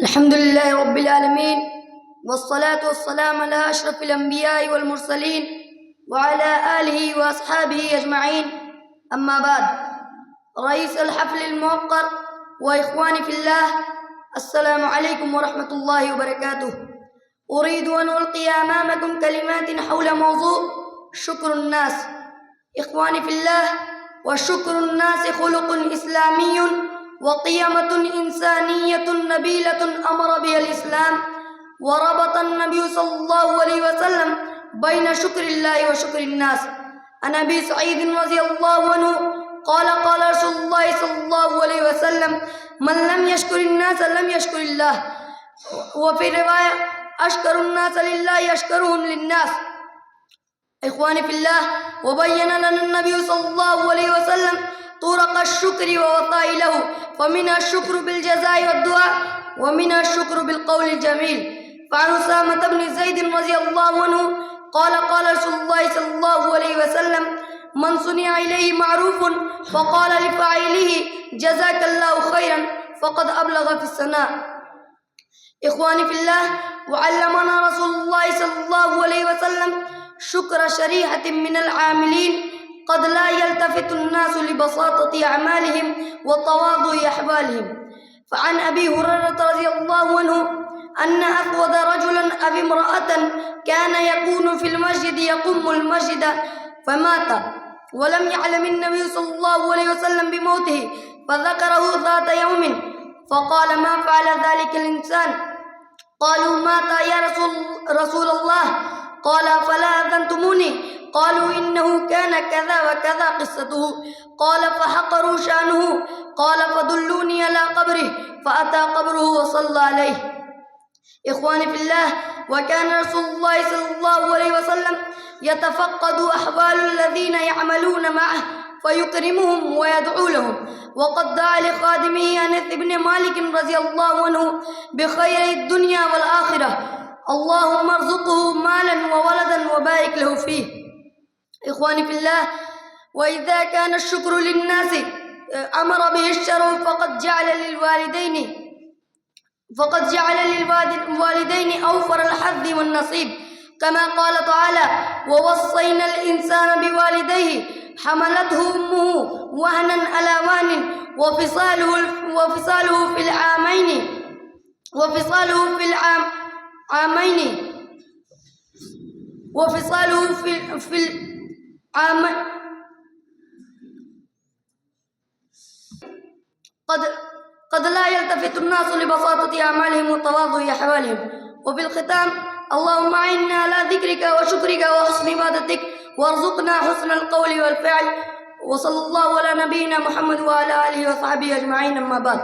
الحمد لله رب العالمين، والصلاة والسلام على أشرف الأنبياء والمرسلين وعلى آله وأصحابه أجمعين. أما بعد، رئيس الحفل الموقر وإخواني في الله، السلام عليكم ورحمة الله وبركاته. أريد أن ألقي أمامكم كلمات حول موضوع شكر الناس. إخواني في الله، وشكر الناس خلق إسلامي وقيمة إنسانية نبيلة أمر بها الإسلام، وربط النبي صلى الله عليه وسلم بين شكر الله وشكر الناس. عن أبي سعيد رضي الله عنه قال قال رسول الله صلى الله عليه وسلم: من لم يشكر الناس لم يشكر الله. وفي رواية: أشكر الناس لله أشكرهم للناس. إخواني في الله، وبين لنا النبي صلى الله عليه وسلم طرق الشكر ووسائله، فمنها الشكر بالجزاء والدعاء، ومنها الشكر بالقول الجميل. فعن أسامة بن زيد رضي الله عنه قال قال رسول الله صلى الله عليه وسلم: من صنع إليه معروف فقال لفاعله جزاك الله خيرا فقد أبلغ في الثناء. إخواني في الله، وعلمنا رسول الله صلى الله عليه وسلم شكر شريحة من العاملين قد لا يلتفت الناس لبساطة أعمالهم وتواضع أحوالهم. فعن أبي هريرة رضي الله عنه أن أسود رجلا أو امرأة كان يكون في المسجد يقوم المسجد فمات، ولم يعلم النبي صلى الله عليه وسلم بموته، فذكره ذات يوم فقال: ما فعل ذلك الإنسان؟ قالوا: مات يا رسول الله. قال: فلا أذنتموني؟ قالوا: إنه كان كذا وكذا قصته. قال: فحقروا شأنه. قال: فدلوني على قبره. فأتى قبره وصلى عليه. إخواني في الله، وكان رسول الله صلى الله عليه وسلم يتفقد أحوال الذين يعملون معه فيكرمهم ويدعو لهم، وقد دعا لخادمه أنس بن مالك رضي الله عنه بخير الدنيا والآخرة: اللهم ارزقه مالا وولدا وبارك له فيه. إخواني في الله، وإذا كان الشكر للناس أمر به الشرع فقد جعل للوالدين أوفر الحظ والنصيب، كما قال تعالى: ووصينا الإنسان بوالديه حملته أمه وهنا على وهن وفصاله في العامين قد لا يلتفت الناس لبساطة أعمالهم وتواضع أحوالهم. وفي الختام: اللهم أعنا على ذكرك وشكرك وحسن عبادتك، وارزقنا حسن القول والفعل. وصلى الله على نبينا محمد وعلى آله وصحبه أجمعين. أما بعد.